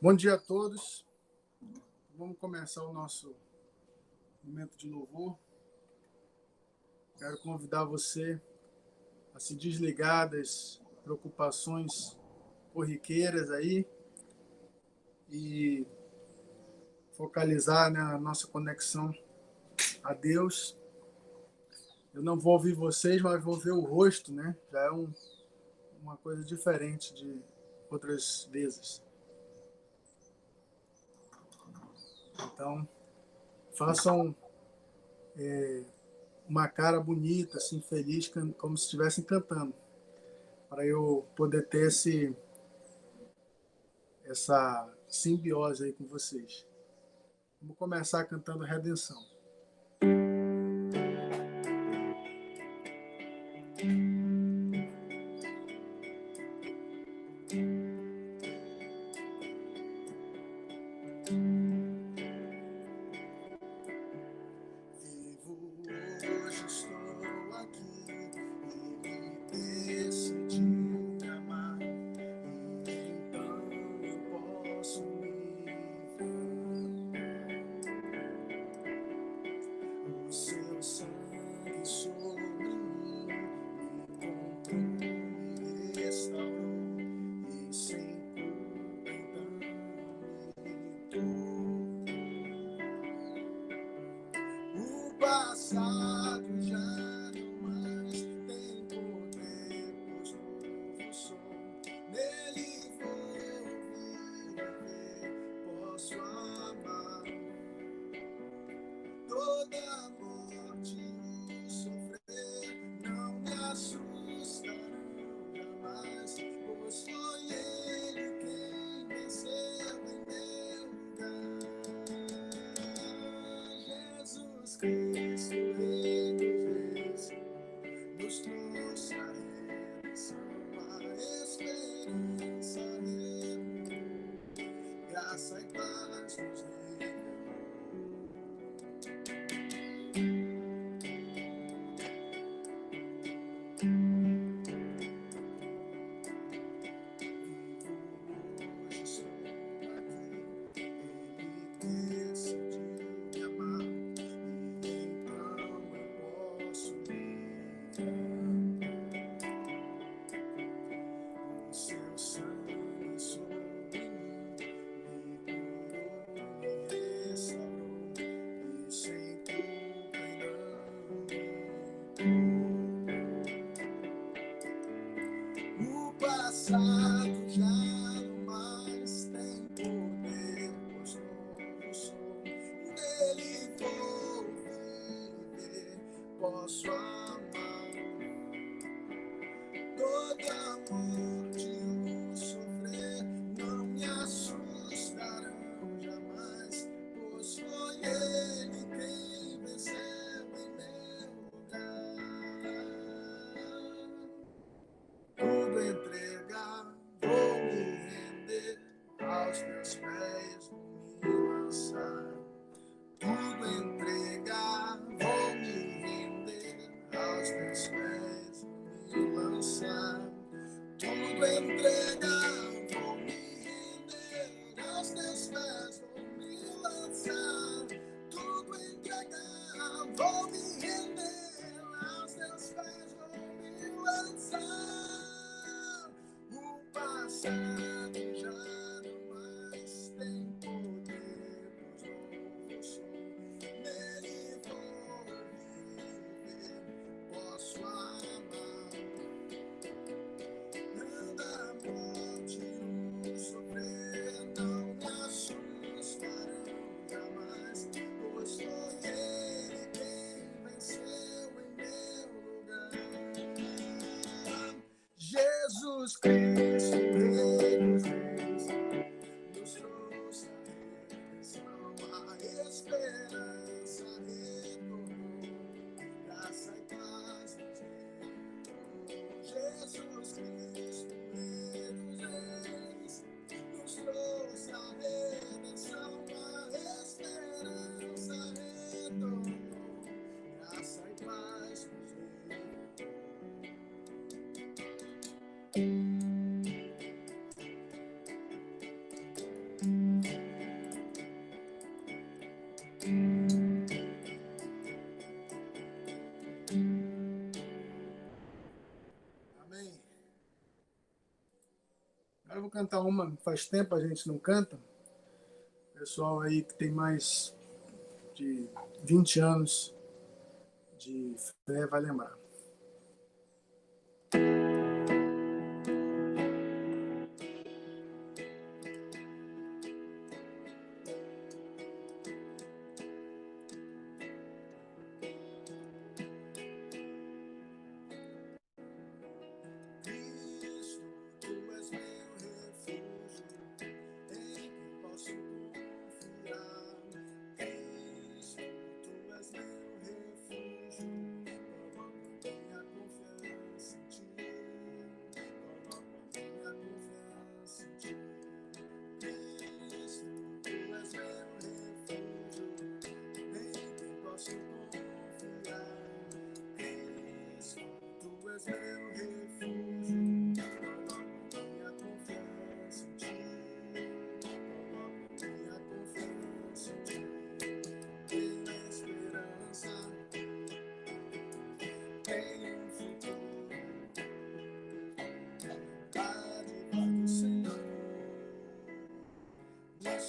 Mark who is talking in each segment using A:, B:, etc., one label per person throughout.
A: Bom dia a todos. Vamos começar o nosso momento de louvor. Quero convidar você a se desligar das preocupações corriqueiras aí e focalizar na nossa conexão a Deus. Eu não vou ouvir vocês, mas vou ver o rosto, né? Já é uma coisa diferente de outras vezes. Então, façam uma cara bonita, assim, feliz, como se estivessem cantando, para eu poder ter essa simbiose aí com vocês. Vamos começar cantando Redenção. Jesus Cristo, Rei dos Reis, nos trouxe a esperança, retornou, graça e paz nos deu. Jesus Cristo, Rei dos Reis, nos trouxe a redenção, a esperança, retornou, graça e paz nos deu. cantar uma, faz tempo a gente não canta. O pessoal aí que tem mais de 20 anos de fé vai lembrar.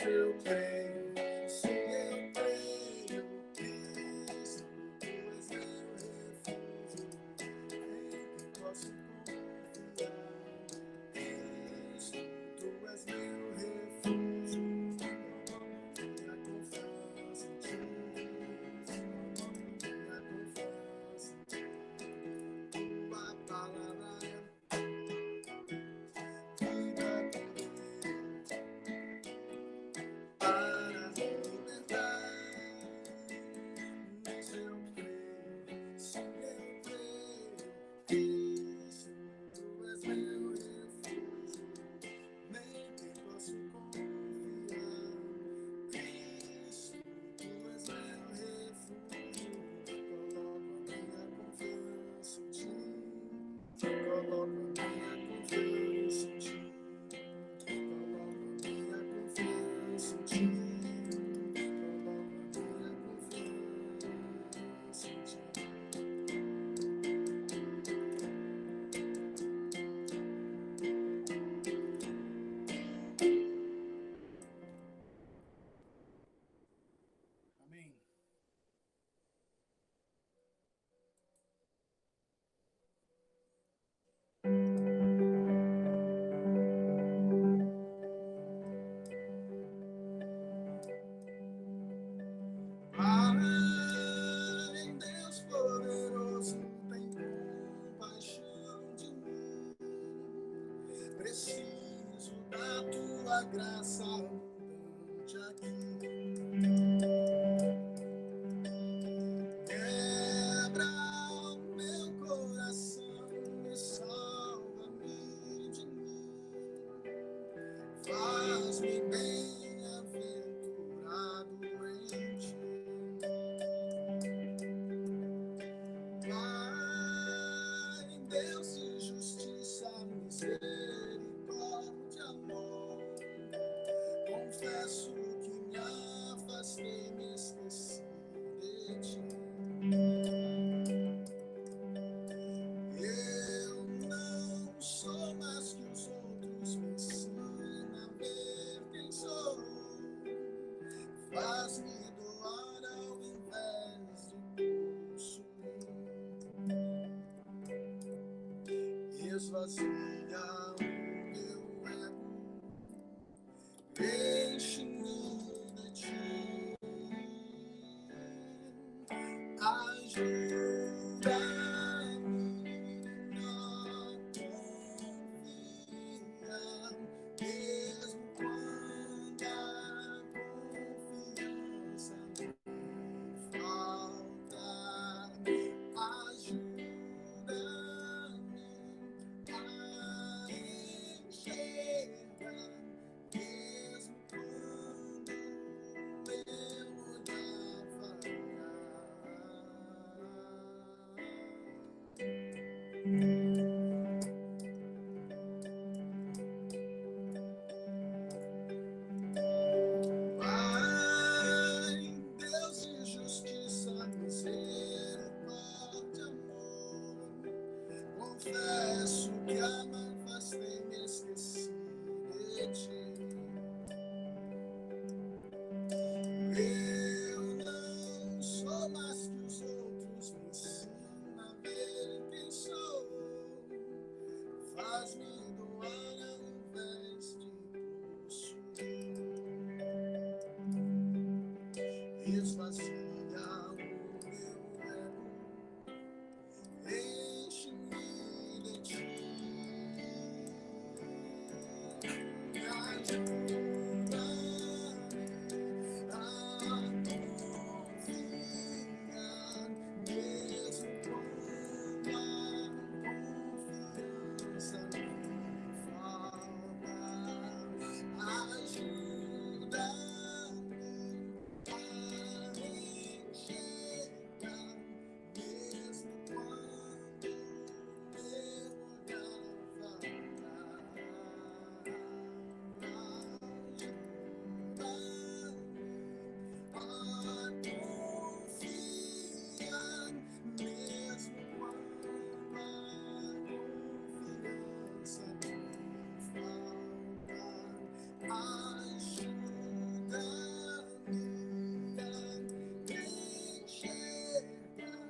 A: Eu creio, se eu creio, Cristo, tu és meu refúgio, em quem posso confiar. Cristo, tu és meu refúgio, minha confiança em ti, minha confiança em ti. Tua palavra é vida para me libertar. Nisso eu creio, se eu creio, Cristo, tu és meu refúgio, nem quem posso confiar. Cristo, tu és meu refúgio, coloco a minha confiança em ti, coloco a minha confiança em ti. Coloco minha confiança em ti. Coloco minha confiança em ti. Amém. Ai, Deus poderoso, tem compaixão de mim. Preciso da tua graça abundante aqui. Quebra o meu coração e salva-me de mim. Faz-me bem-aventurado em ti. Pai, Deus de justiça, misericórdia, amor. Confesso que me afastei, me esqueci de ti. Eu não sou mais que os outros, me ensina a ver quem sou. Faz-me doar ao invés de possuir. Esvazia o meu ego, enche-me de ti. Ajuda-me a confiar, mesmo quando a confiança me falta. Ajuda-me a enxergar, mesmo quando meu olhar falhar. Pai, Deus de justiça, misericórdia, amor. Confesso que a me afastei, me esqueci de esvazia o meu ego, enche-me de ti, me ajuda a confiar, mesmo quando a confiança me falta. Ajuda-me a enxergar, mesmo quando meu olhar faltar. A confiar, mesmo quando a confiança me falta. Ajuda-me a enxergar,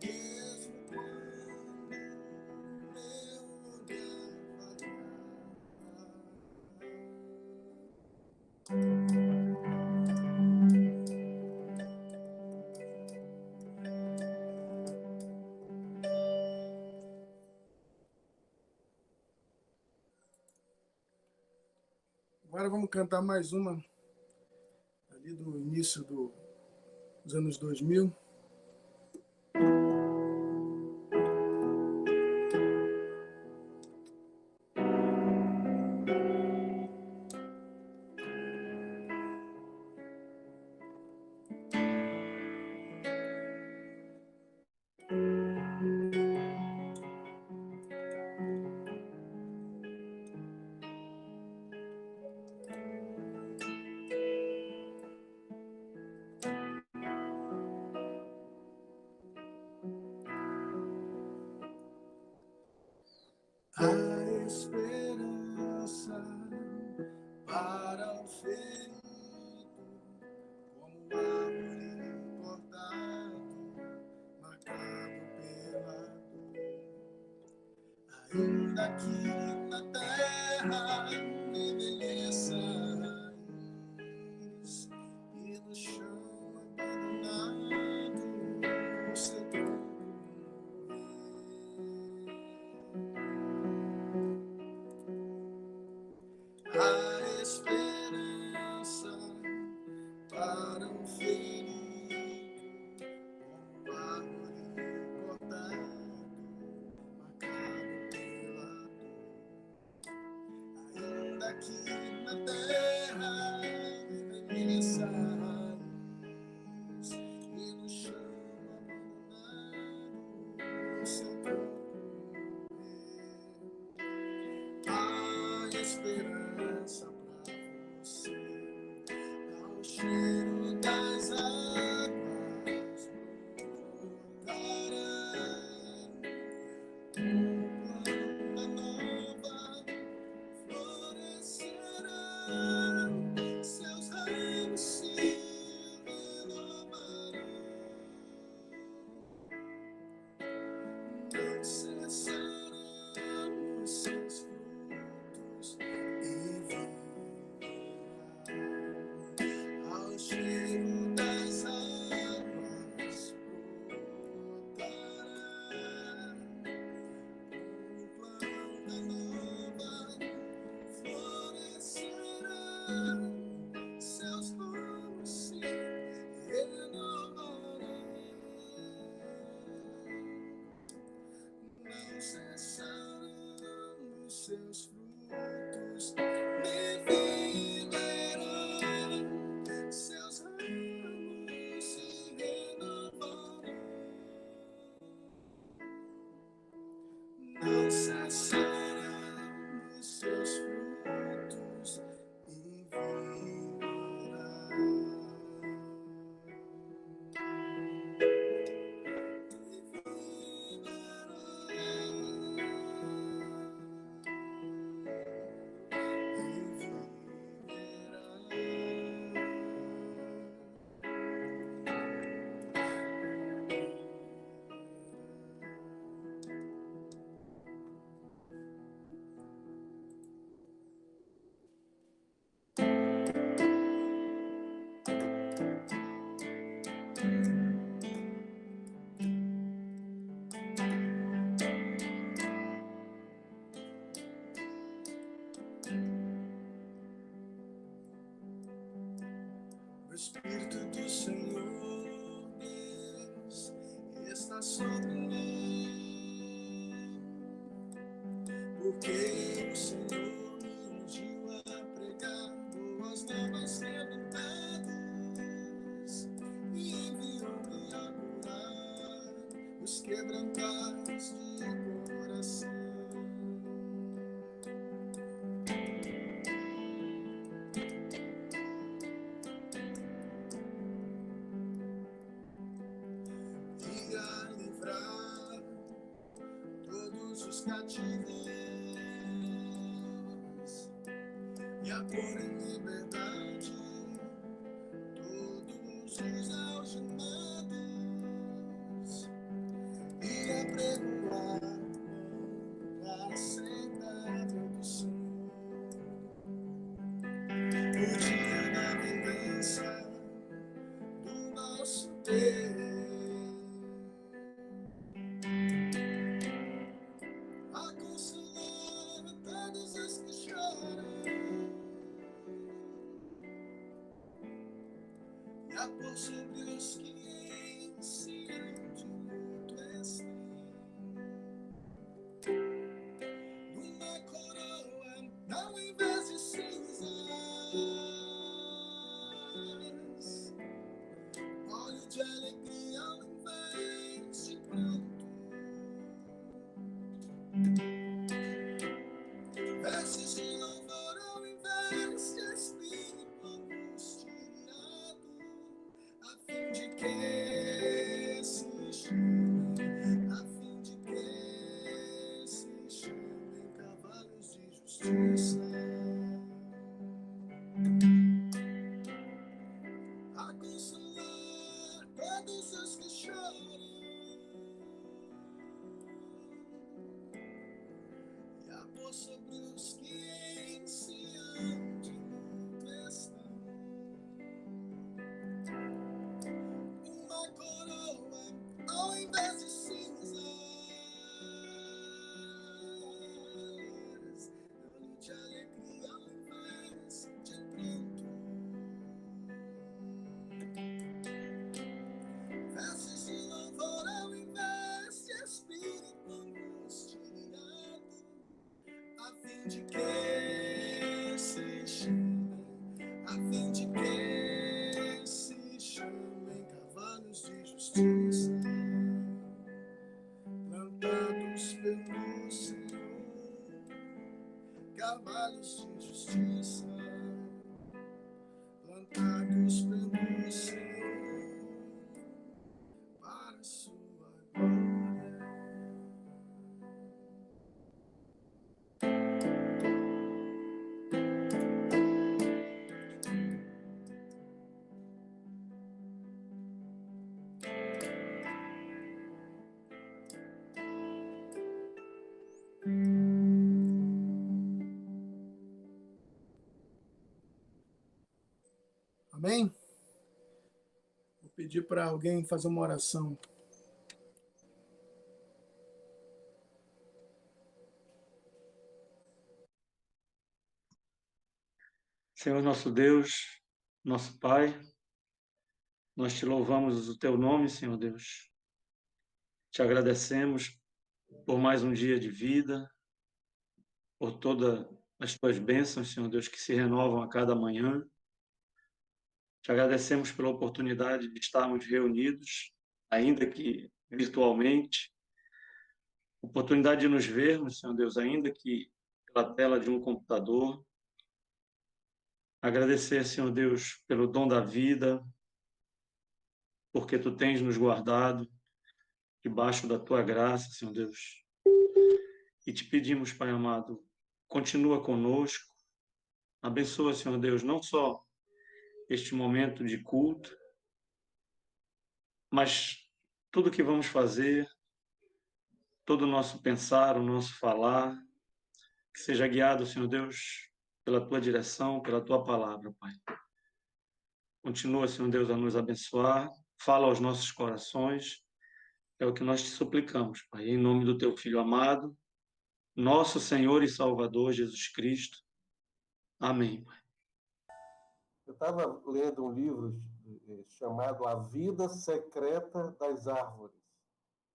A: mesmo quando meu olhar faltar. Agora vamos cantar mais uma, ali do início dos anos 2000. A esperança para o ferido, como árvore cortado, marcado pela dor. Ainda que na terra envelheça raiz, e no chão abandonado o seu tronco morrer. A esperança para um ferido, como árvore cortada, marcado pela dor. Ainda que na terra envelheça raiz, e no chão abandonado o seu corpo morrer. A esperança pra você, ao cheiro das águas brotará uma planta nova, florescerá, seus ramos se renovarão, não cessarão os seus frutos e viverá. Ao cheiro das águas brotará planta nova, florescerá, seus ramos se renovarão, não cessarão os seus frutos, nem viverá, seus ramos se renovarão, não cessarão os seus frutos e viverá. Espírito do Senhor, Deus, está sobre mim, porque o Senhor me ungiu a pregar boas novas quebrantados e enviou-me a curar os quebrantados de coração. Cativos e a pôr em liberdade todos os algemados e a pregoar a sentada do Senhor. O dia da vingança do nosso Deus, a pôr sobre os que em Sião de luto estão uma coroa ao invés de cinzas, óleo de alegria ao invés de pranto, vestes de louvor ao invés de espírito angustiado, a fim de que se chamem cavalos de justiça, a consolar todos os que choram e a pôr sobre os que em Sião de luto estão uma coroa ao invés de cinzas, óleo de alegria ao invés de pranto, vestes de louvor ao invés de espírito angustiado, a fim de que se chamem cavalos de justiça, plantados pelo Senhor, cavalos de justiça, plantados pelo Senhor, para a sua glória. Amém? Vou pedir para alguém fazer uma oração.
B: Senhor nosso Deus, nosso Pai, nós te louvamos o teu nome, Senhor Deus. Te agradecemos por mais um dia de vida, por todas as tuas bênçãos, Senhor Deus, que se renovam a cada manhã. Te agradecemos pela oportunidade de estarmos reunidos, ainda que virtualmente, oportunidade de nos vermos, Senhor Deus, ainda que pela tela de um computador. Agradecer, Senhor Deus, pelo dom da vida, porque tu tens nos guardado debaixo da tua graça, Senhor Deus. E te pedimos, Pai amado, continua conosco, abençoa, Senhor Deus, não só este momento de culto, mas tudo que vamos fazer, todo o nosso pensar, o nosso falar, que seja guiado, Senhor Deus, pela tua direção, pela tua palavra, Pai. Continua, Senhor Deus, a nos abençoar, fala aos nossos corações, é o que nós te suplicamos, Pai, em nome do teu Filho amado, nosso Senhor e Salvador Jesus Cristo. Amém, Pai.
C: Eu estava lendo um livro chamado A Vida Secreta das Árvores.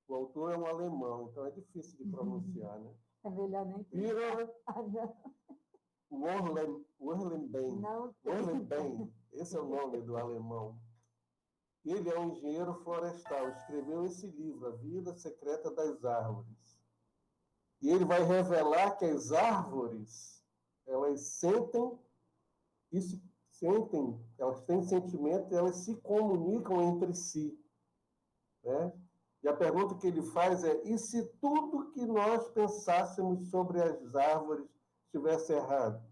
C: O autor é um alemão, então é difícil de pronunciar, né?
D: É melhor nem
C: Peter Wohlenbein.
D: Não.
C: Wohlenbein, esse é o nome do alemão. Ele é um engenheiro florestal, escreveu esse livro, A Vida Secreta das Árvores. E ele vai revelar que as árvores, elas sentem, elas têm sentimento, elas se comunicam entre si, né? E a pergunta que ele faz é: e se tudo que nós pensássemos sobre as árvores estivesse errado?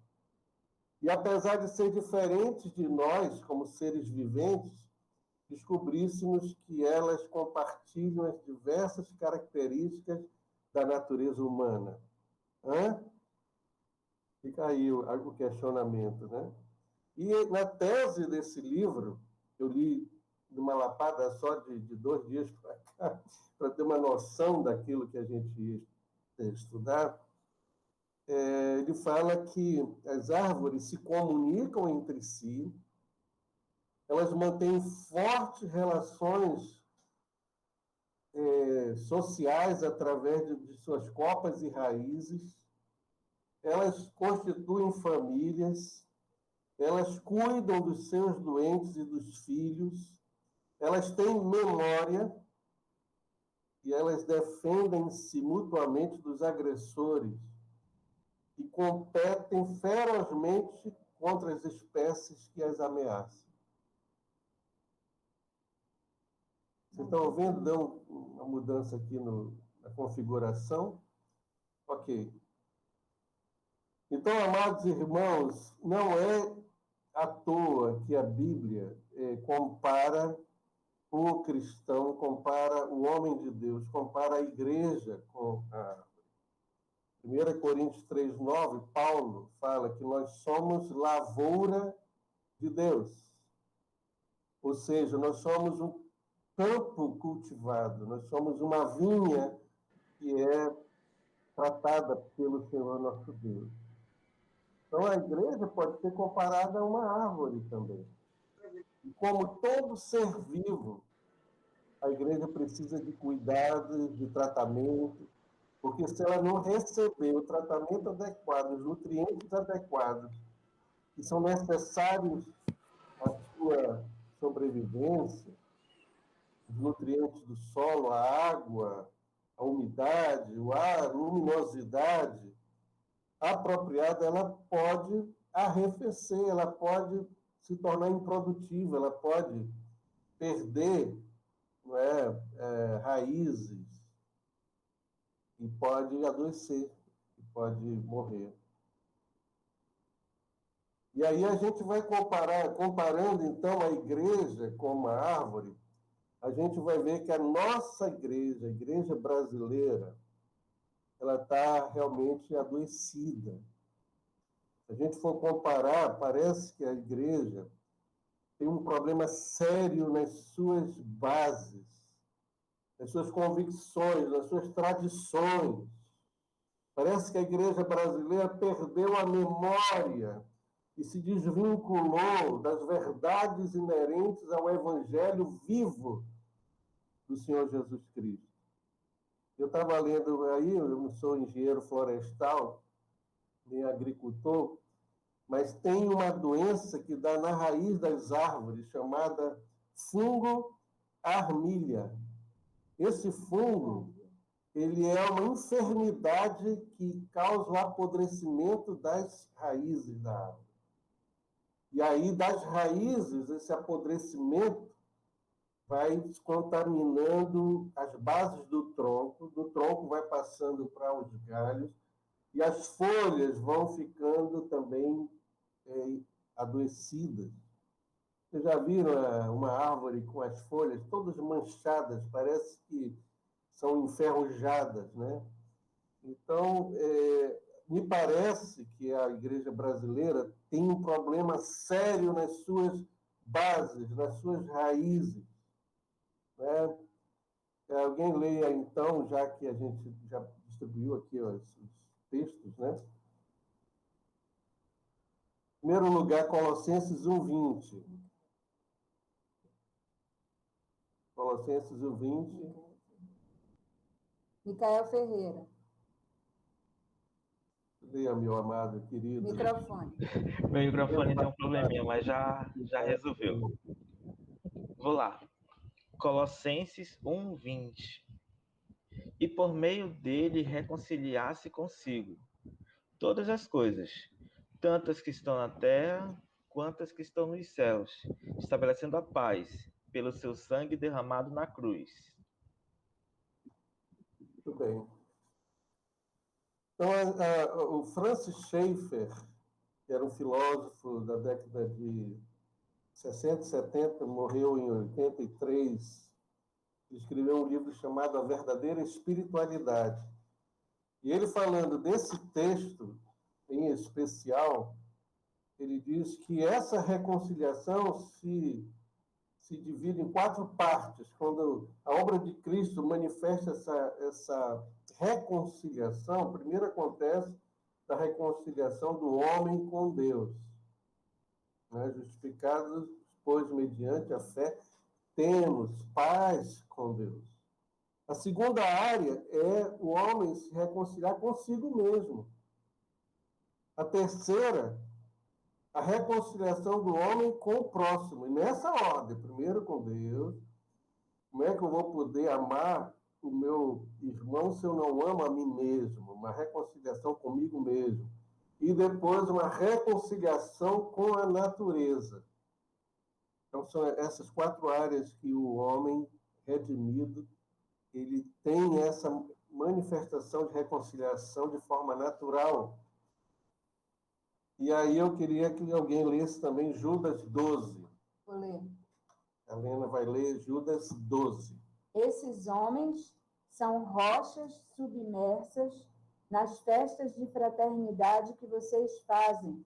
C: E apesar de ser diferentes de nós, como seres viventes, descobríssemos que elas compartilham as diversas características da natureza humana. Fica aí o questionamento, né? E na tese desse livro, eu li numa lapada só de 2 dias para cá, para ter uma noção daquilo que a gente ia estudar, ele fala que as árvores se comunicam entre si, elas mantêm fortes relações sociais através de suas copas e raízes, elas constituem famílias, elas cuidam dos seus doentes e dos filhos, elas têm memória e elas defendem-se mutuamente dos agressores e competem ferozmente contra as espécies que as ameaçam. Vocês estão vendo? Deu uma mudança aqui na configuração. Ok. Então, amados irmãos, não é à toa que a Bíblia compara o cristão, compara o homem de Deus, compara a igreja com a árvore. 1 Coríntios 3:9, Paulo fala que nós somos lavoura de Deus. Ou seja, nós somos um campo cultivado, nós somos uma vinha que é tratada pelo Senhor nosso Deus. Então, a igreja pode ser comparada a uma árvore também. E como todo ser vivo, a igreja precisa de cuidado, de tratamento, porque se ela não receber o tratamento adequado, os nutrientes adequados, que são necessários à sua sobrevivência, os nutrientes do solo, a água, a umidade, o ar, a luminosidade apropriada, ela pode arrefecer, ela pode se tornar improdutiva, ela pode perder, não é, raízes e pode adoecer, e pode morrer. E aí a gente vai comparando então a igreja com uma árvore, a gente vai ver que a nossa igreja, a igreja brasileira, ela está realmente adoecida. Se a gente for comparar, parece que a igreja tem um problema sério nas suas bases, nas suas convicções, nas suas tradições. Parece que a igreja brasileira perdeu a memória e se desvinculou das verdades inerentes ao evangelho vivo do Senhor Jesus Cristo. Eu estava lendo aí, eu não sou engenheiro florestal, nem agricultor, mas tem uma doença que dá na raiz das árvores, chamada fungo armilha. Esse fungo, ele é uma enfermidade que causa o apodrecimento das raízes da árvore. E aí, das raízes, esse apodrecimento vai contaminando as bases do tronco vai passando para os galhos, e as folhas vão ficando também adoecidas. Vocês já viram uma árvore com as folhas todas manchadas, parece que são enferrujadas, né? Então, me parece que a igreja brasileira tem um problema sério nas suas bases, nas suas raízes, né? Alguém leia, então, já que a gente já distribuiu aqui os textos, né? primeiro lugar, Colossenses 1:20. Colossenses 1:20.
D: Micael Ferreira.
C: Leia, meu amado, querido.
D: Microfone.
E: Meu microfone deu um probleminha, mas já resolveu. Vou lá. Colossenses 1:20. E por meio dele reconciliar-se consigo todas as coisas, tanto as que estão na terra quanto as que estão nos céus, estabelecendo a paz pelo seu sangue derramado na cruz.
C: Muito bem. Então, o Francis Schaeffer, que era um filósofo da década de 60 e 70, morreu em 83, ele escreveu um livro chamado A Verdadeira Espiritualidade. E ele, falando desse texto em especial, ele diz que essa reconciliação se divide em 4 partes. Quando a obra de Cristo manifesta essa reconciliação, primeiro acontece da reconciliação do homem com Deus, né? Justificados, pois, mediante a fé, temos paz com Deus. A segunda área é o homem se reconciliar consigo mesmo. A terceira, a reconciliação do homem com o próximo. E nessa ordem, primeiro com Deus. Como é que eu vou poder amar o meu irmão se eu não amo a mim mesmo? Uma reconciliação comigo mesmo. E depois uma reconciliação com a natureza. Então, são essas 4 áreas que o homem redimido, ele tem essa manifestação de reconciliação de forma natural. E aí eu queria que alguém lesse também Judas 12.
D: Vou ler.
C: A Helena vai ler Judas 12.
D: Esses homens são rochas submersas nas festas de fraternidade que vocês fazem,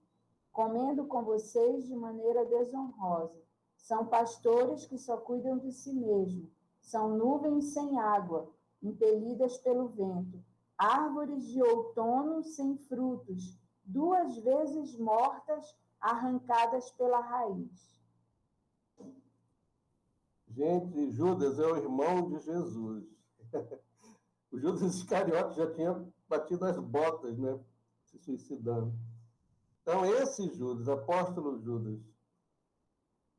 D: comendo com vocês de maneira desonrosa. São pastores que só cuidam de si mesmos. São nuvens sem água, impelidas pelo vento. Árvores de outono sem frutos, 2 vezes mortas, arrancadas pela raiz.
C: Gente, Judas é o irmão de Jesus. O Judas Iscariote já tinha batido as botas, né? Se suicidando. Então, esse Judas, apóstolo Judas,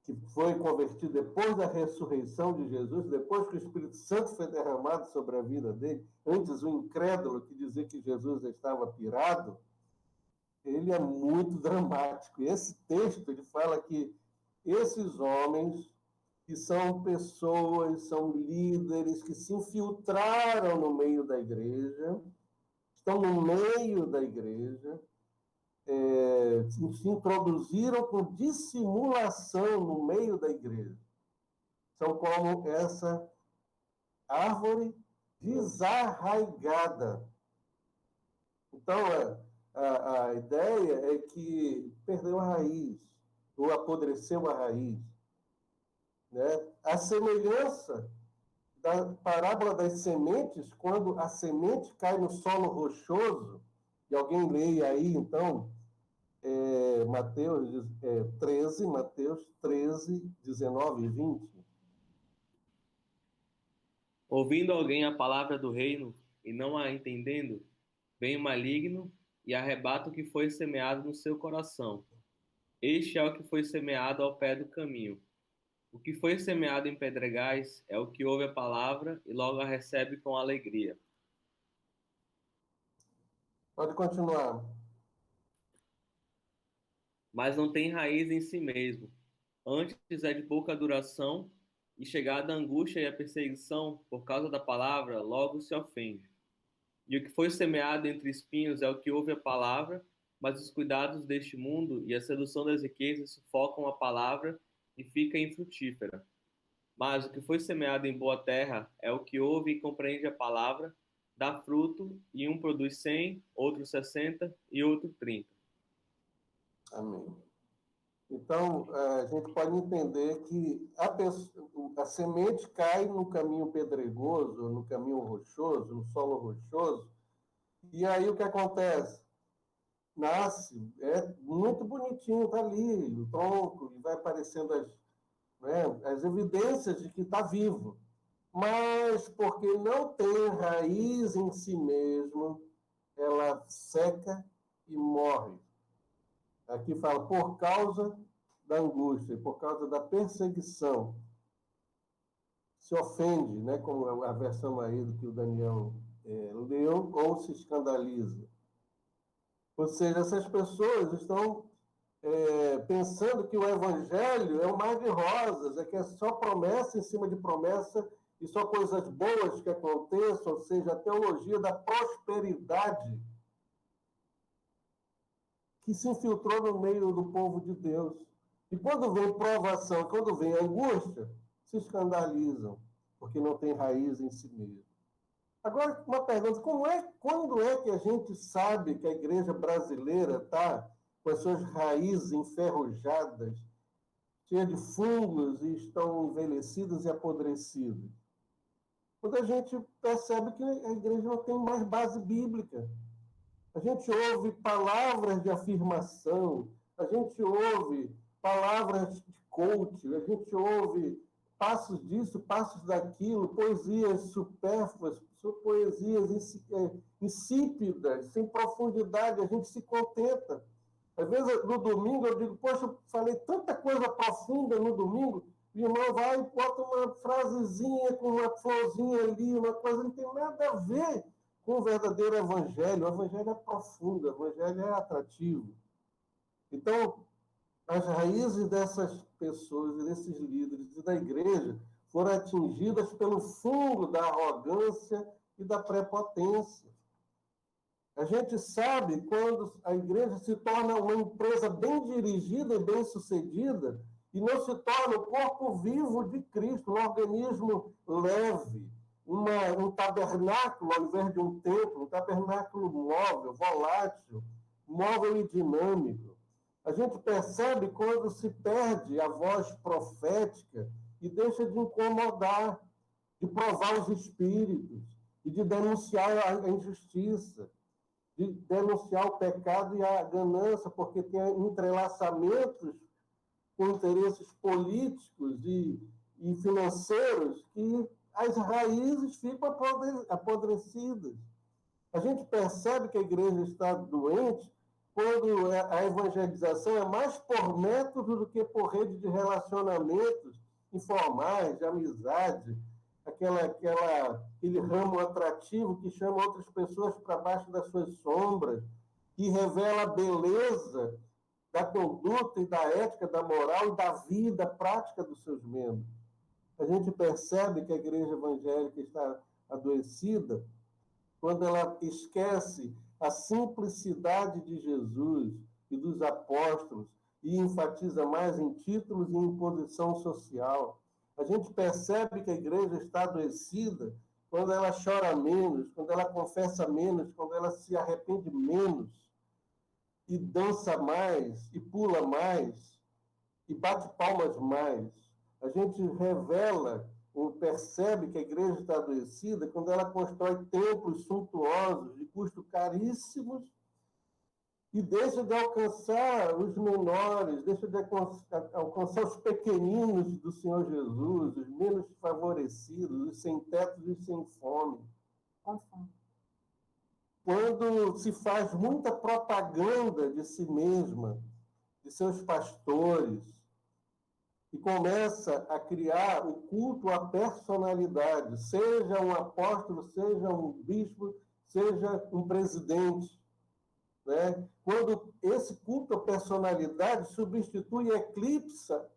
C: que foi convertido depois da ressurreição de Jesus, depois que o Espírito Santo foi derramado sobre a vida dele, antes o incrédulo que dizia que Jesus estava pirado, ele é muito dramático. E esse texto, ele fala que esses homens, que são pessoas, são líderes que se infiltraram no meio da igreja, estão no meio da igreja, se introduziram com dissimulação no meio da igreja. São como essa árvore desarraigada. Então, a ideia é que perdeu a raiz, ou apodreceu a raiz. Né? A semelhança da parábola das sementes, quando a semente cai no solo rochoso, e alguém leia aí, então, Mateus 13, 19 e 20.
F: Ouvindo alguém a palavra do reino e não a entendendo, vem o maligno e arrebata o que foi semeado no seu coração. Este é o que foi semeado ao pé do caminho. O que foi semeado em pedregais é o que ouve a palavra e logo a recebe com alegria.
C: Pode continuar.
F: Mas não tem raiz em si mesmo. Antes é de pouca duração, e chegada a angústia e a perseguição por causa da palavra, logo se ofende. E o que foi semeado entre espinhos é o que ouve a palavra, mas os cuidados deste mundo e a sedução das riquezas sufocam a palavra e fica infrutífera. Mas o que foi semeado em boa terra é o que ouve e compreende a palavra, dá fruto, e um produz 100, outro 60 e outro 30.
C: Amém. Então, a gente pode entender que a semente cai no caminho pedregoso, no caminho rochoso, no solo rochoso, e aí o que acontece? nasce, é muito bonitinho, está ali, o tronco, e vai aparecendo as evidências de que está vivo. Mas, porque não tem raiz em si mesmo, ela seca e morre. Aqui fala, por causa da angústia, por causa da perseguição, se ofende, né, como a versão aí do que o Daniel leu, ou se escandaliza. Ou seja, essas pessoas estão pensando que o evangelho é um mar de rosas, é que é só promessa em cima de promessa e só coisas boas que aconteçam, ou seja, a teologia da prosperidade que se infiltrou no meio do povo de Deus. E quando vem provação, quando vem angústia, se escandalizam, porque não tem raiz em si mesmo. Agora, uma pergunta, quando é que a gente sabe que a igreja brasileira está com as suas raízes enferrujadas, cheias de fungos e estão envelhecidas e apodrecidas? Quando a gente percebe que a igreja não tem mais base bíblica. A gente ouve palavras de afirmação, a gente ouve palavras de coach, a gente ouve passos disso, passos daquilo, poesias supérfluas, poesias insípidas, sem profundidade, a gente se contenta. Às vezes, no domingo, eu digo, poxa, eu falei tanta coisa profunda no domingo, o irmão vai e bota uma frasezinha com uma florzinha ali, uma coisa que não tem nada a ver com o verdadeiro evangelho. O evangelho é profundo, o evangelho é atrativo. Então, as raízes dessas pessoas, desses líderes e da igreja foram atingidas pelo fungo da arrogância e da prepotência. A gente sabe quando a igreja se torna uma empresa bem dirigida e bem sucedida e não se torna o corpo vivo de Cristo, um organismo leve, um tabernáculo ao invés de um templo, um tabernáculo móvel, volátil, móvel e dinâmico. A gente percebe quando se perde a voz profética e deixa de incomodar, de provar os espíritos e de denunciar a injustiça, de denunciar o pecado e a ganância, porque tem entrelaçamentos com interesses políticos e financeiros que as raízes ficam apodrecidas. A gente percebe que a igreja está doente quando a evangelização é mais por método do que por rede de relacionamentos informais, de amizade, aquele ramo atrativo que chama outras pessoas para baixo das suas sombras, que revela a beleza da conduta e da ética, da moral e da vida prática dos seus membros. A gente percebe que a igreja evangélica está adoecida quando ela esquece a simplicidade de Jesus e dos apóstolos e enfatiza mais em títulos e em posição social. A gente percebe que a igreja está adoecida quando ela chora menos, quando ela confessa menos, quando ela se arrepende menos, e dança mais, e pula mais, e bate palmas mais. A gente revela ou percebe que a igreja está adoecida quando ela constrói templos suntuosos, de custo caríssimos, e deixa de alcançar os menores, deixa de alcançar os pequeninos do Senhor Jesus, os menos favorecidos, os sem tetos e sem fome. Quando se faz muita propaganda de si mesma, de seus pastores, e começa a criar o culto à personalidade, seja um apóstolo, seja um bispo, seja um presidente, né? Quando esse culto à personalidade substitui e eclipsa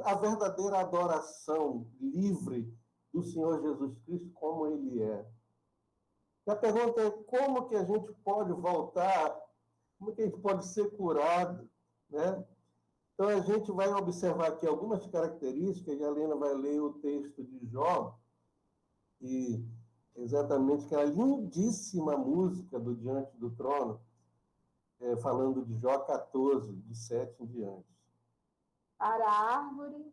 C: a verdadeira adoração livre do Senhor Jesus Cristo como ele é. E a pergunta é como que a gente pode voltar, como que a gente pode ser curado, né? Então, a gente vai observar aqui algumas características, e a Helena vai ler o texto de Jó, e exatamente aquela lindíssima música do Diante do Trono, falando de Jó 14, de 7 em diante.
D: Para a árvore,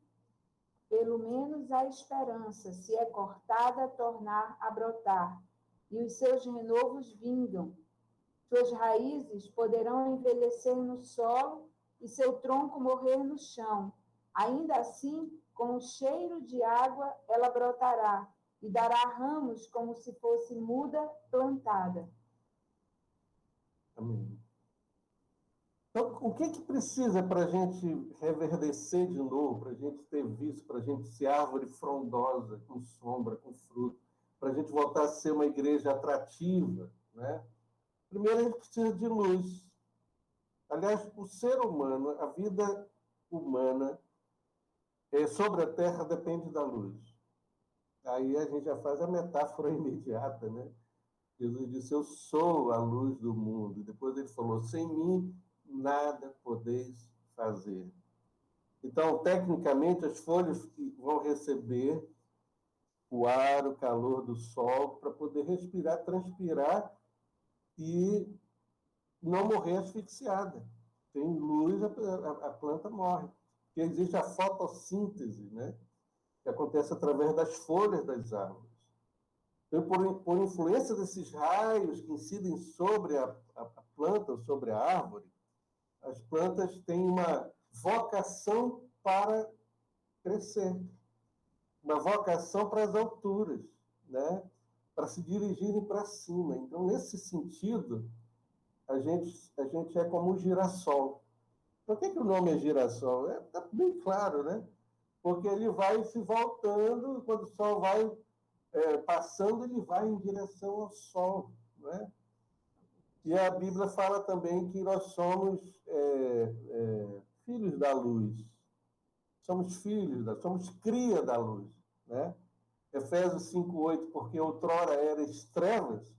D: pelo menos a esperança, se é cortada, tornar a brotar, e os seus renovos vingam. Suas raízes poderão envelhecer no solo e seu tronco morrer no chão. Ainda assim, com o cheiro de água, ela brotará e dará ramos como se fosse muda plantada.
C: Amém. Então, o que precisa para a gente reverdecer de novo, para a gente ter visto, para a gente ser árvore frondosa, com sombra, com fruto, para a gente voltar a ser uma igreja atrativa, né? Primeiro, a gente precisa de luz. Aliás, o ser humano, a vida humana sobre a terra depende da luz. Aí a gente já faz a metáfora imediata, né? Jesus disse, eu sou a luz do mundo. Depois ele falou, sem mim nada podeis fazer. Então, tecnicamente, as folhas vão receber o ar, o calor do sol, para poder respirar, transpirar e não morrer asfixiada. Tem luz, a planta morre. Porque existe a fotossíntese, né? Que acontece através das folhas das árvores. Então, por influência desses raios que incidem sobre a planta, sobre a árvore, as plantas têm uma vocação para crescer, uma vocação para as alturas, né? Para se dirigirem para cima. Então, nesse sentido, a gente é como um girassol. Por que o nome é girassol? Está bem claro, né? Porque ele vai se voltando, quando o sol vai passando, ele vai em direção ao sol, né? E a Bíblia fala também que nós somos filhos da luz. Somos somos cria da luz, né? Efésios 5:8, porque outrora erais trevas,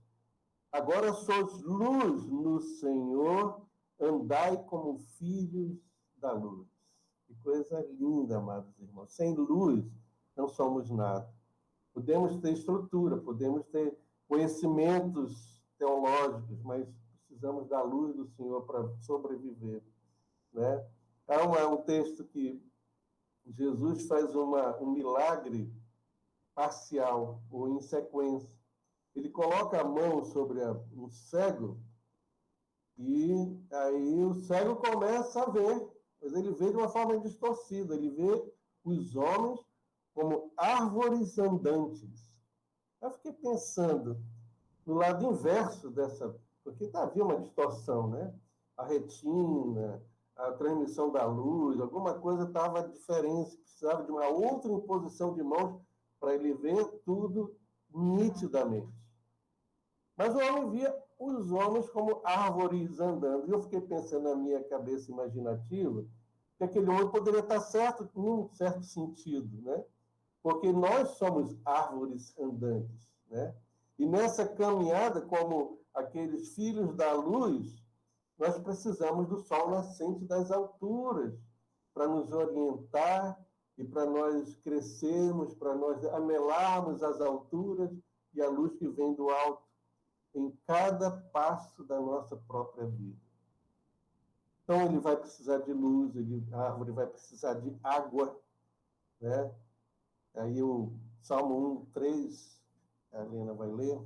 C: agora sois luz no Senhor, andai como filhos da luz. Que coisa linda, amados irmãos. Sem luz, não somos nada. Podemos ter estrutura, podemos ter conhecimentos teológicos, mas precisamos da luz do Senhor para sobreviver, né? Há um texto que Jesus faz um milagre parcial ou em sequência. Ele coloca a mão sobre um cego e aí o cego começa a ver, mas ele vê de uma forma distorcida. Ele vê os homens como árvores andantes. Eu fiquei pensando no lado inverso dessa, porque havia uma distorção, né? A retina, a transmissão da luz, alguma coisa estava diferente, precisava de uma outra imposição de mãos para ele ver tudo nitidamente. Mas o homem via os homens como árvores andando. E eu fiquei pensando na minha cabeça imaginativa que aquele homem poderia estar certo em um certo sentido, né? Porque nós somos árvores andantes, né? E nessa caminhada, como aqueles filhos da luz, nós precisamos do sol nascente das alturas para nos orientar e para nós crescermos, para nós amelarmos as alturas e a luz que vem do alto em cada passo da nossa própria vida. Então, ele vai precisar de luz, a árvore vai precisar de água, né? Aí o Salmo 1:3, a Helena vai ler.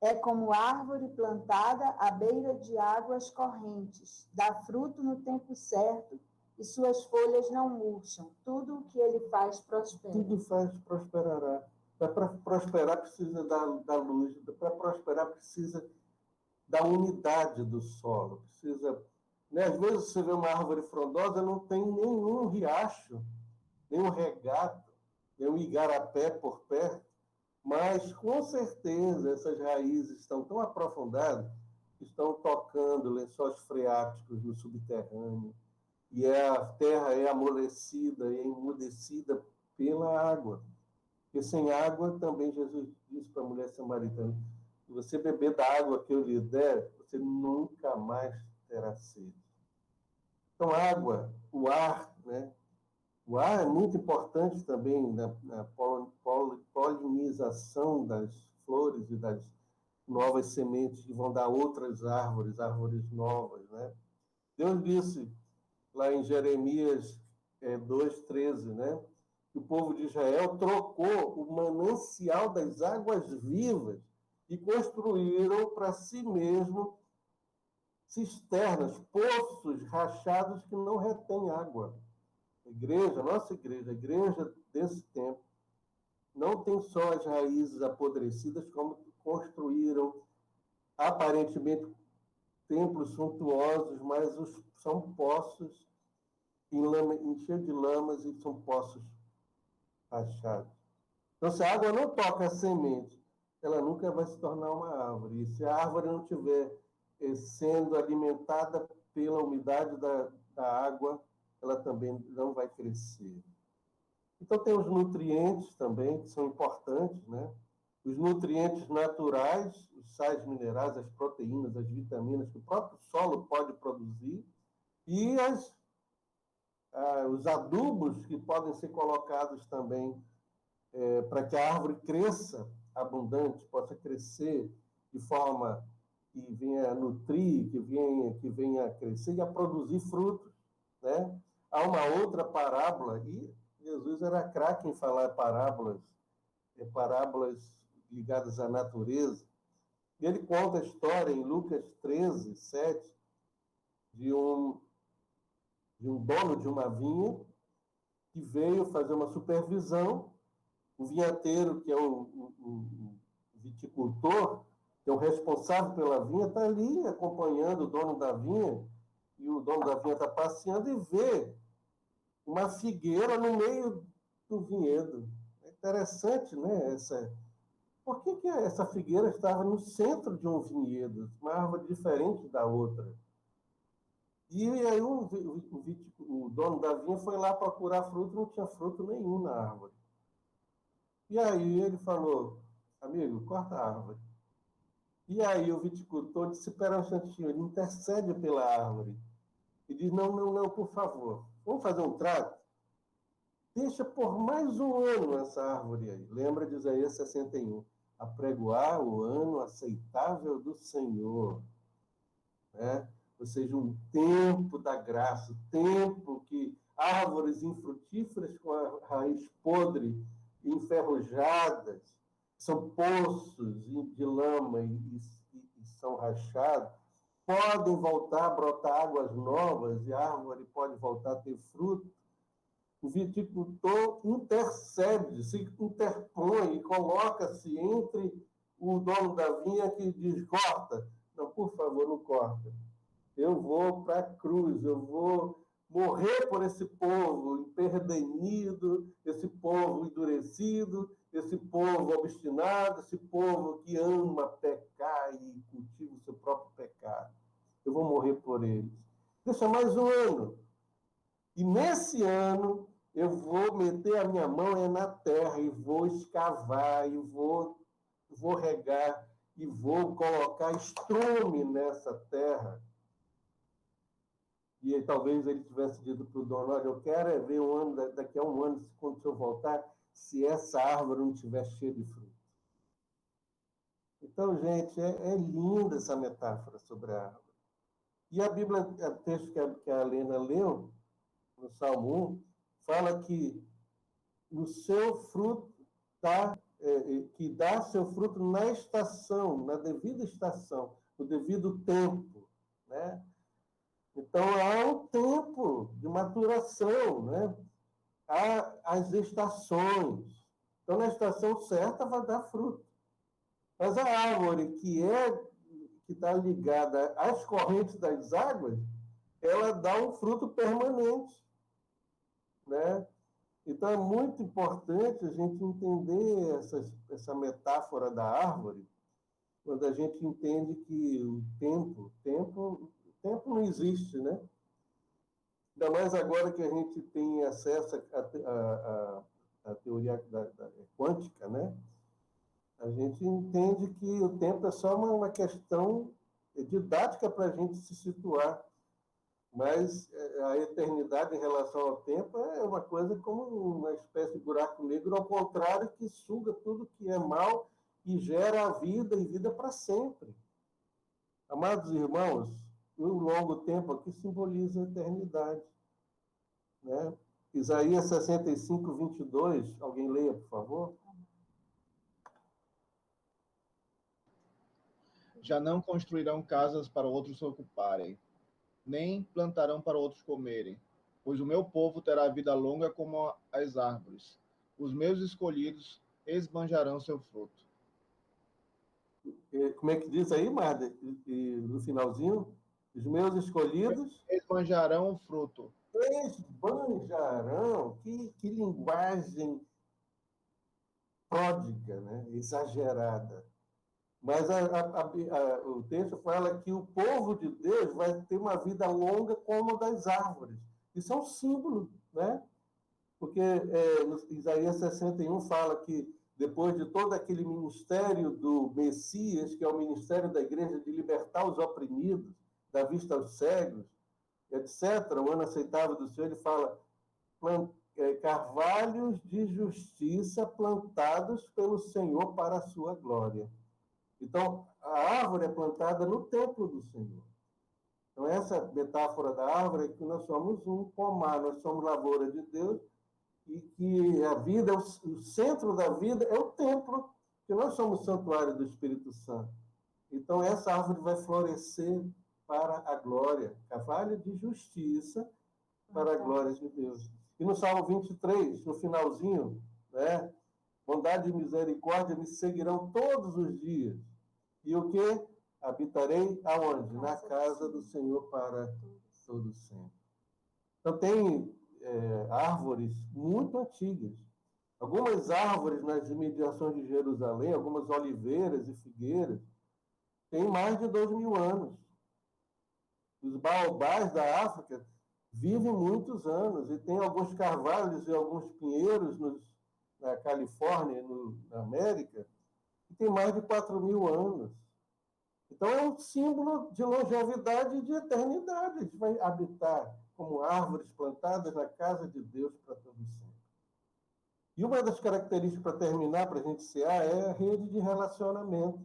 D: É como árvore plantada à beira de águas correntes, dá fruto no tempo certo e suas folhas não murcham. Tudo o que ele faz prospera.
C: Tudo faz prosperará. Para prosperar precisa da luz, para prosperar precisa da umidade do solo. Precisa, né? Às vezes você vê uma árvore frondosa, não tem nenhum riacho, nenhum regato, nenhum igarapé por perto, mas com certeza essas raízes estão tão aprofundadas que estão tocando lençóis freáticos no subterrâneo, e a terra é amolecida e emudecida pela água. Porque sem água, também Jesus disse para a mulher samaritana, se você beber da água que eu lhe der, você nunca mais terá sede. Então, água, o ar, né? O ar é muito importante também na polinização das flores e das novas sementes que vão dar outras árvores novas, né? Deus disse lá em Jeremias 2:13, né? Que o povo de Israel trocou o manancial das águas vivas e construíram para si mesmo cisternas, poços rachados que não retêm água. A igreja, nossa igreja, a igreja desse tempo, não tem só as raízes apodrecidas, como construíram aparentemente templos suntuosos, mas são poços cheios de lamas e são poços rachados. Então, se a água não toca a semente, ela nunca vai se tornar uma árvore. E se a árvore não estiver sendo alimentada pela umidade da água, ela também não vai crescer. Então, tem os nutrientes também, que são importantes, né? Os nutrientes naturais, os sais minerais, as proteínas, as vitaminas que o próprio solo pode produzir, e os adubos que podem ser colocados também para que a árvore cresça abundante, possa crescer de forma que venha a nutrir, que venha a crescer e a produzir frutos, né? Há uma outra parábola, e Jesus era craque em falar parábolas ligadas à natureza. E ele conta a história em Lucas 13, 7, de um dono de uma vinha que veio fazer uma supervisão. O vinhateiro, que é o viticultor, que é o responsável pela vinha, está ali acompanhando o dono da vinha, e o dono da vinha está passeando e vê uma figueira no meio do vinhedo. É interessante, né? Por que essa figueira estava no centro de um vinhedo, uma árvore diferente da outra? E aí o dono da vinha foi lá procurar fruto, não tinha fruto nenhum na árvore. E aí ele falou, amigo, corta a árvore. E aí o viticultor disse, espera um instantinho, ele intercede pela árvore. E diz, não, por favor, vamos fazer um trato? Deixa por mais um ano essa árvore aí. Lembra de Isaías 61. Apregoar o ano aceitável do Senhor. Né? Ou seja, um tempo da graça, tempo que árvores infrutíferas com a raiz podre, enferrujadas, são poços de lama e são rachados, podem voltar a brotar águas novas e a árvore pode voltar a ter fruto. O viticultor intercede, se interpõe e coloca-se entre o dono da vinha que diz, corta. Não, por favor, não corta. Eu vou para a cruz, eu vou morrer por esse povo empedernido, esse povo endurecido, esse povo obstinado, esse povo que ama pecar e cultiva o seu próprio pecado. Eu vou morrer por eles. Deixa mais um ano. E nesse ano, eu vou meter a minha mão na terra e vou escavar, e vou regar, e vou colocar estrume nessa terra. E aí, talvez ele tivesse dito para o dono, olha, eu quero ver daqui a um ano, quando o senhor voltar, se essa árvore não estiver cheia de fruto. Então, gente, é linda essa metáfora sobre a árvore. E a Bíblia, o texto que a Helena leu, no Salmo 1, fala que o seu fruto que dá seu fruto na estação, na devida estação, no devido tempo, né? Então, há um tempo de maturação, né? Há as estações. Então, na estação certa, vai dar fruto. Mas a árvore que está ligada às correntes das águas, ela dá um fruto permanente, né? Então, é muito importante a gente entender essa metáfora da árvore, quando a gente entende que o tempo não existe, né? Ainda mais agora que a gente tem acesso à teoria quântica, né? A gente entende que o tempo é só uma questão didática para a gente se situar. Mas a eternidade em relação ao tempo é uma coisa como uma espécie de buraco negro, ao contrário, que suga tudo que é mal e gera a vida e vida para sempre. Amados irmãos, o longo tempo aqui simboliza a eternidade, né? Isaías 65, 22. Alguém leia, por favor?
G: Já não construirão casas para outros ocuparem, nem plantarão para outros comerem, pois o meu povo terá vida longa como as árvores. Os meus escolhidos esbanjarão seu fruto.
C: Como é que diz aí, Marta? E no finalzinho, os meus escolhidos
G: Esbanjarão o fruto.
C: esbanjarão. Que linguagem pródiga, né? Exagerada. Mas o texto fala que o povo de Deus vai ter uma vida longa como a das árvores. Isso é um símbolo, né? Porque no Isaías 61 fala que depois de todo aquele ministério do Messias, que é o ministério da igreja de libertar os oprimidos, dar vista aos cegos, etc., o ano aceitável do Senhor, ele fala carvalhos de justiça plantados pelo Senhor para a sua glória. Então, a árvore é plantada no templo do Senhor. Então, essa metáfora da árvore é que nós somos um pomar, nós somos lavoura de Deus, e que a vida, o centro da vida é o templo, que nós somos santuário do Espírito Santo. Então, essa árvore vai florescer para a glória, carvalho de justiça para a glória de Deus. E no Salmo 23, no finalzinho, né? Bondade e misericórdia me seguirão todos os dias. E o que? Habitarei aonde? Na casa do Senhor para todo sempre. Então, tem árvores muito antigas. Algumas árvores nas imediações de Jerusalém, algumas oliveiras e figueiras, têm mais de 2.000 anos. Os baobás da África vivem muitos anos, e tem alguns carvalhos e alguns pinheiros na Califórnia, na América, que tem mais de 4.000 anos. Então, é um símbolo de longevidade e de eternidade. A gente vai habitar como árvores plantadas na casa de Deus para todo sempre. E uma das características, para terminar, para a gente encerrar, é a rede de relacionamento.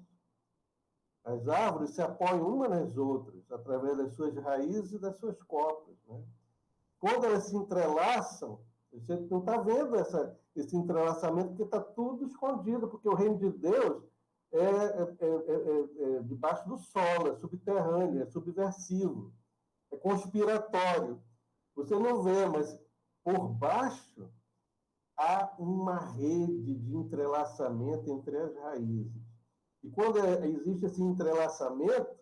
C: As árvores se apoiam umas nas outras, através das suas raízes e das suas copas, né? Quando elas se entrelaçam, você não está vendo esse entrelaçamento, porque está tudo escondido, porque o reino de Deus é debaixo do solo, é subterrâneo, é subversivo, é conspiratório. Você não vê, mas por baixo há uma rede de entrelaçamento entre as raízes. E quando existe esse entrelaçamento,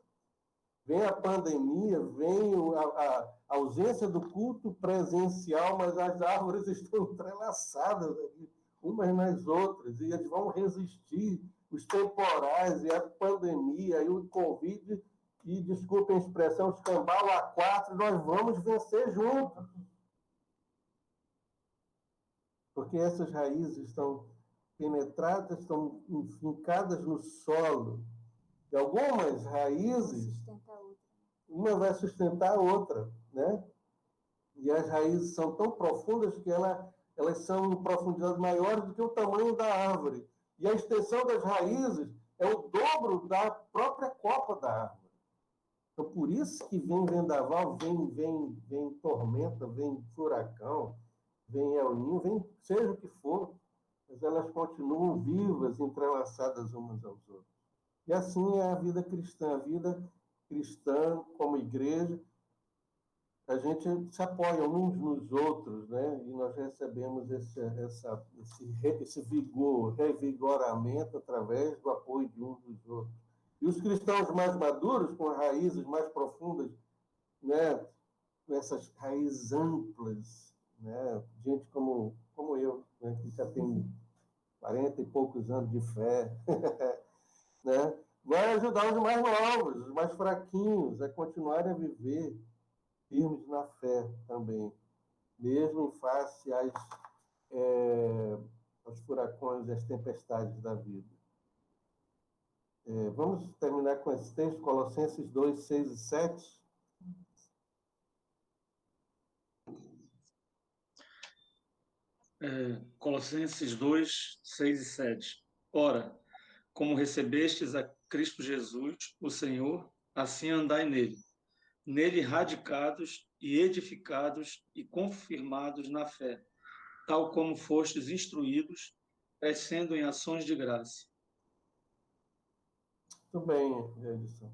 C: vem a pandemia, vem a ausência do culto presencial, mas as árvores estão entrelaçadas umas nas outras, e eles vão resistir os temporais, e a pandemia, e o Covid, e, desculpem a expressão, escambau A4, nós vamos vencer juntos. Porque essas raízes estão penetradas, estão fincadas no solo. E algumas raízes, uma vai sustentar a outra, né? E as raízes são tão profundas que elas são em profundidade maior do que o tamanho da árvore. E a extensão das raízes é o dobro da própria copa da árvore. Então, por isso que vem vendaval, vem tormenta, vem furacão, vem El Niño, vem seja o que for, mas elas continuam vivas, entrelaçadas umas aos outros. E assim é a vida cristã. A vida cristã, como igreja, a gente se apoia uns nos outros, né? E nós recebemos esse vigor, revigoramento através do apoio de uns dos outros. E os cristãos mais maduros, com raízes mais profundas, né? Com essas raízes amplas, né? Gente como eu, né? Que já tem 40 e poucos anos de fé, né? Vai ajudar os mais novos, os mais fraquinhos, a continuarem a viver firmes na fé também, mesmo em face aos furacões e às tempestades da vida. Vamos terminar com esse texto, Colossenses 2, 6 e 7.
B: Colossenses 2, 6 e 7. Ora, como recebestes a Cristo Jesus, o Senhor, assim andai nele. Nele radicados e edificados e confirmados na fé, tal como fostes instruídos, crescendo em ações de graça.
C: Muito bem, Edson.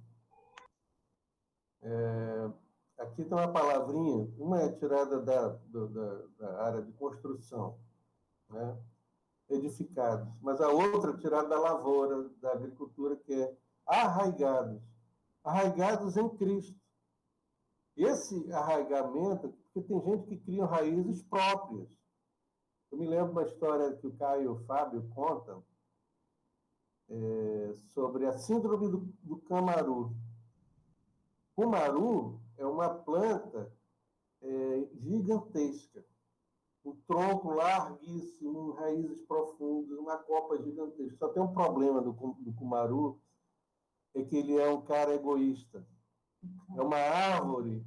C: Aqui tem uma palavrinha, uma é tirada da área de construção, né? Edificados, mas a outra é tirada da lavoura, da agricultura, que é arraigados. Arraigados em Cristo. Esse arraigamento, porque tem gente que cria raízes próprias. Eu me lembro uma história que o Caio e o Fábio contam sobre a síndrome do camaru. O camaru é uma planta gigantesca, um tronco larguíssimo, raízes profundas, uma copa gigantesca. Só tem um problema do camaru, é que ele é um cara egoísta. É uma árvore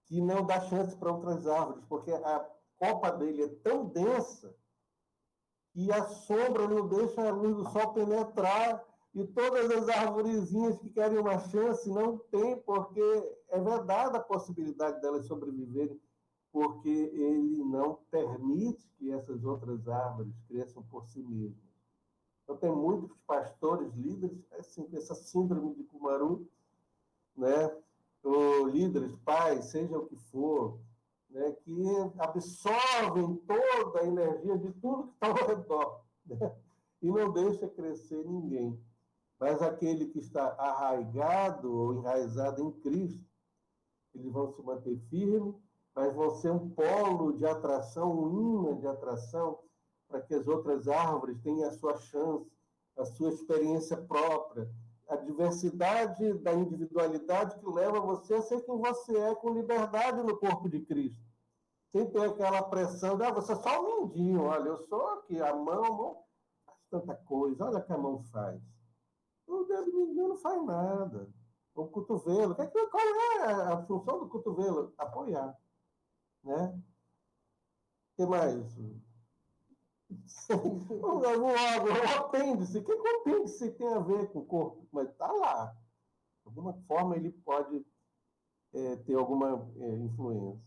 C: que não dá chance para outras árvores, porque a copa dele é tão densa que a sombra não deixa a luz do sol penetrar, e todas as arvorezinhas que querem uma chance não tem, porque é vedada a possibilidade delas sobreviverem, porque ele não permite que essas outras árvores cresçam por si mesmas. Então, tem muitos pastores, líderes, assim, com essa síndrome de camaru, né? Ou líderes, pais, seja o que for, né? Que absorvem toda a energia de tudo que está ao redor, né? E não deixa crescer ninguém. Mas aquele que está arraigado ou enraizado em Cristo, eles vão se manter firmes, mas vão ser um polo de atração, um imã de atração, para que as outras árvores tenham a sua chance, a sua experiência própria, a diversidade da individualidade que leva você a ser quem você é, com liberdade no corpo de Cristo. Sem ter aquela pressão de, você é só um mindinho, olha, eu sou aqui, a mão faz tanta coisa, olha o que a mão faz. O dedo mindinho não faz nada. O cotovelo, qual é a função do cotovelo? Apoiar, né? O que mais? O apêndice. O que o apêndice tem a ver com o corpo? Mas está lá. De alguma forma, ele pode ter alguma influência.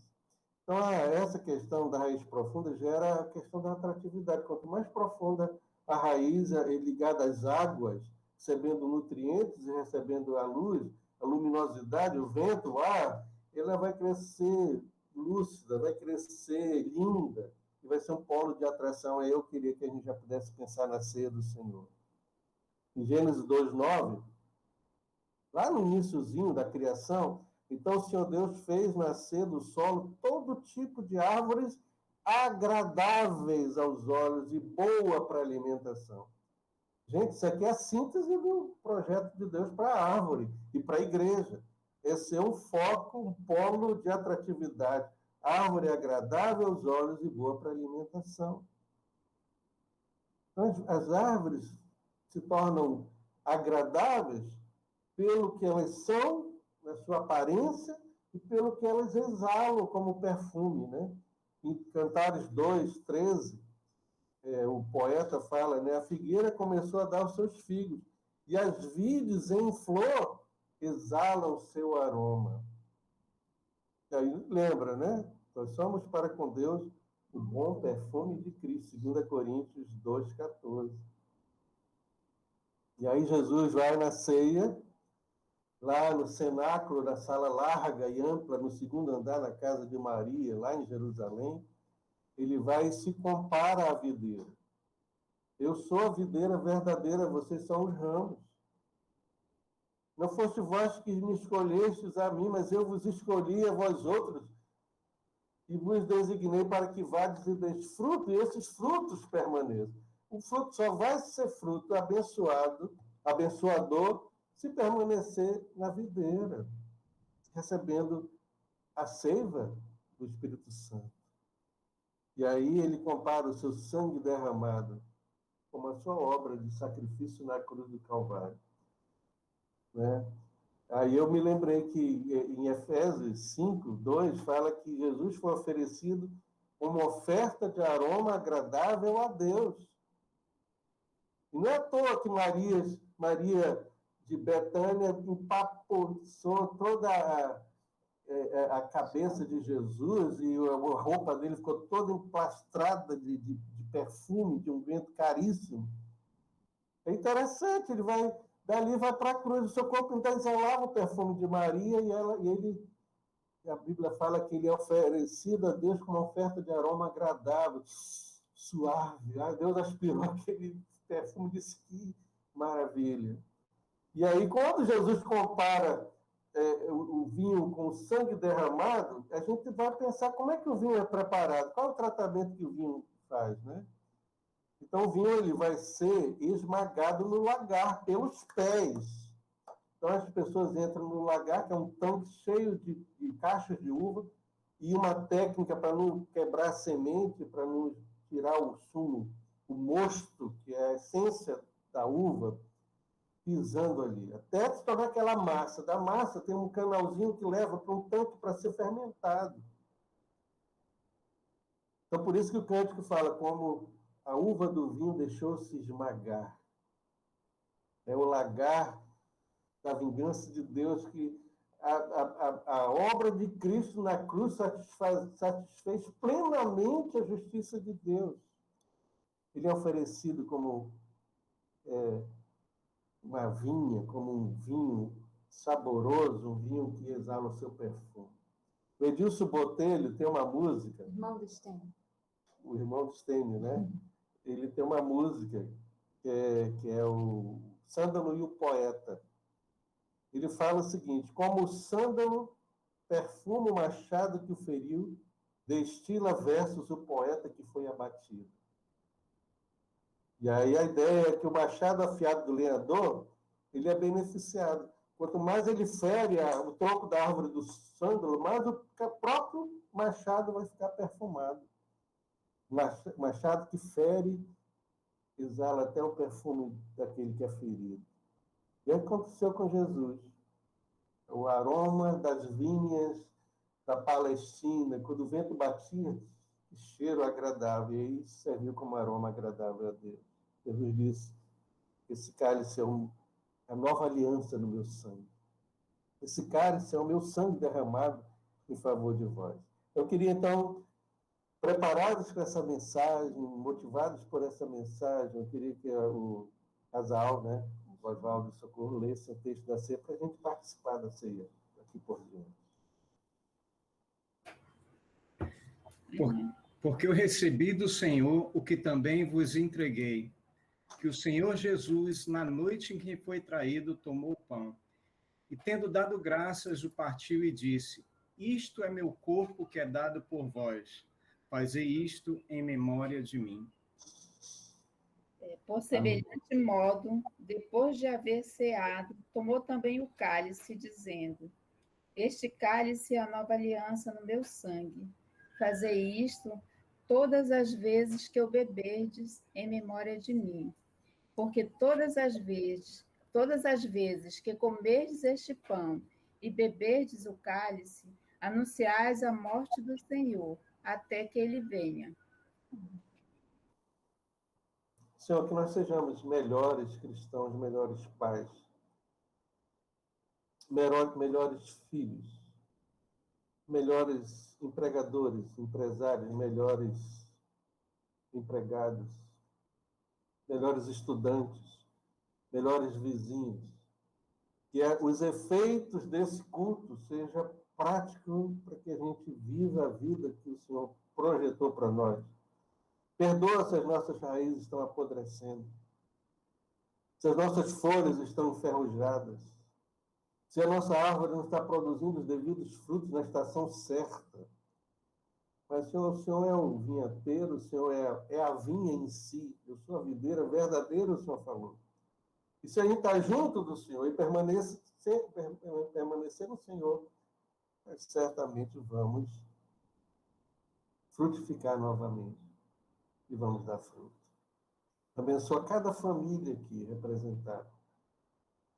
C: Então, essa questão da raiz profunda gera a questão da atratividade. Quanto mais profunda a raiz ligada às águas, recebendo nutrientes e recebendo a luz, a luminosidade, o vento, o ar, ela vai crescer lúcida, vai crescer linda, e vai ser um polo de atração. Eu queria que a gente já pudesse pensar na ceia do Senhor. Em Gênesis 2:9, lá no iniciozinho da criação, então o Senhor Deus fez nascer do solo todo tipo de árvores agradáveis aos olhos e boa para a alimentação. Gente, isso aqui é a síntese do projeto de Deus para a árvore e para a igreja. Esse é um foco, um polo de atratividade. Árvore agradável aos olhos e boa para a alimentação. As árvores se tornam agradáveis pelo que elas são, na sua aparência, e pelo que elas exalam como perfume, né? Em Cantares 2:13, o poeta fala, né? A figueira começou a dar os seus figos, e as vides em flor exalam o seu aroma. E aí lembra, né? Nós somos para com Deus o bom perfume de Cristo, 2 Coríntios 2:14. E aí Jesus vai na ceia, lá no cenáculo, na sala larga e ampla, no segundo andar, na casa de Maria, lá em Jerusalém, ele vai e se compara à videira. Eu sou a videira verdadeira, vocês são os ramos. Não foste vós que me escolhestes a mim, mas eu vos escolhi a vós outros e vos designei para que vades e deis fruto, e esses frutos permaneçam. O fruto só vai ser fruto abençoador, se permanecer na videira, recebendo a seiva do Espírito Santo. E aí ele compara o seu sangue derramado como a sua obra de sacrifício na cruz do Calvário, né? Aí eu me lembrei que em Efésios 5:2 fala que Jesus foi oferecido como oferta de aroma agradável a Deus. E não é à toa que Maria de Betânia empapou toda a cabeça de Jesus, e a roupa dele ficou toda emplastrada de perfume, de um vento caríssimo. É interessante, ele vai Dali vai para a cruz, o seu corpo ainda exalava o perfume de Maria, a Bíblia fala que ele é oferecido a Deus como uma oferta de aroma agradável, suave. Deus aspirou aquele perfume, disse que maravilha. E aí, quando Jesus compara o vinho com o sangue derramado, a gente vai pensar como é que o vinho é preparado, qual é o tratamento que o vinho faz, né? Então, o vinho ele vai ser esmagado no lagar, pelos pés. Então, as pessoas entram no lagar, que é um tanque cheio de cachos de uva, e uma técnica para não quebrar a semente, para não tirar o sumo, o mosto, que é a essência da uva, pisando ali, até se tornar aquela massa. Da massa tem um canalzinho que leva para um tanque para ser fermentado. Então, por isso que o cântico fala como a uva do vinho deixou-se esmagar. É o lagar da vingança de Deus, que a obra de Cristo na cruz satisfez plenamente a justiça de Deus. Ele é oferecido como uma vinha, como um vinho saboroso, um vinho que exala o seu perfume. O Edilson Botelho tem uma música...
D: Irmão do Stênio.
C: O irmão do Stênio, né? Ele tem uma música que é o Sândalo e o Poeta. Ele fala o seguinte: como o sândalo perfuma o machado que o feriu, destila versos o poeta que foi abatido. E aí a ideia é que o machado afiado do lenhador, ele é beneficiado. Quanto mais ele fere o tronco da árvore do sândalo, mais o próprio machado vai ficar perfumado. Machado que fere, exala até o perfume daquele que é ferido. E aconteceu com Jesus. O aroma das vinhas da Palestina, quando o vento batia, que cheiro agradável. E aí serviu como aroma agradável a Deus. Jesus disse: esse cálice é a nova aliança no meu sangue. Esse cálice é o meu sangue derramado em favor de vós. Eu queria, então, preparados com essa mensagem, motivados por essa mensagem, eu queria que o casal, né, o Oswaldo e o Socorro, lesse o texto da ceia para a gente participar da ceia aqui por diante.
H: Porque eu recebi do Senhor o que também vos entreguei, que o Senhor Jesus, na noite em que foi traído, tomou o pão, e tendo dado graças, o partiu e disse: isto é meu corpo que é dado por vós. Fazei isto em memória de mim.
I: Por semelhante modo, depois de haver ceado, tomou também o cálice, dizendo: este cálice é a nova aliança no meu sangue. Fazei isto todas as vezes que o beberdes em memória de mim. Porque todas as vezes que comerdes este pão e beberdes o cálice, anunciais a morte do Senhor, até que ele venha.
C: Senhor, que nós sejamos melhores cristãos, melhores pais, melhores filhos, melhores empregadores, empresários, melhores empregados, melhores estudantes, melhores vizinhos. Que os efeitos desse culto sejam práticos para que a gente viva a vida que o Senhor projetou para nós. Perdoa se as nossas raízes estão apodrecendo, se as nossas folhas estão enferrujadas, se a nossa árvore não está produzindo os devidos frutos na estação certa. Mas, Senhor, o Senhor é um vinhateiro, o Senhor é a vinha em si. Eu sou a videira verdadeira, o Senhor falou. E se a gente está junto do Senhor e permanecer no Senhor, certamente vamos frutificar novamente e vamos dar fruto. Abençoa cada família aqui representada.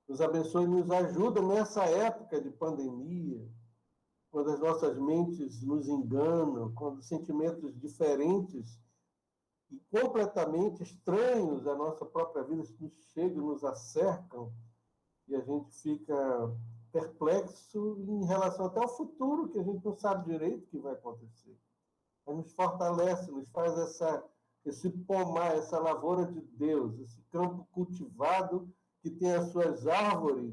C: Nos abençoe e nos ajuda nessa época de pandemia, quando as nossas mentes nos enganam, quando sentimentos diferentes e completamente estranhos à nossa própria vida nos chegam, nos acercam, e a gente fica perplexo em relação até ao futuro, que a gente não sabe direito o que vai acontecer. Mas nos fortalece, nos faz esse pomar, essa lavoura de Deus, esse campo cultivado que tem as suas árvores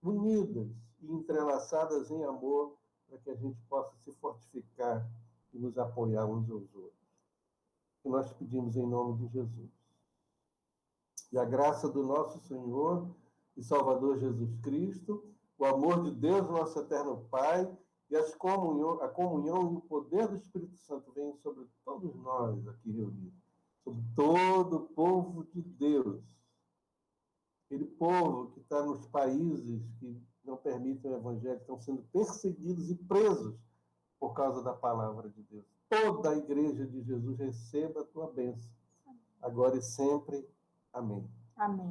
C: unidas e entrelaçadas em amor, para que a gente possa se fortificar e nos apoiar uns aos outros. Que nós pedimos em nome de Jesus. E a graça do nosso Senhor e Salvador Jesus Cristo, o amor de Deus, nosso eterno Pai, e a comunhão e o poder do Espírito Santo venham sobre todos nós aqui reunidos, sobre todo o povo de Deus. Aquele povo que está nos países que não permitem o Evangelho, estão sendo perseguidos e presos por causa da palavra de Deus. Toda a igreja de Jesus receba a tua bênção, agora e sempre. Amém.
D: Amém.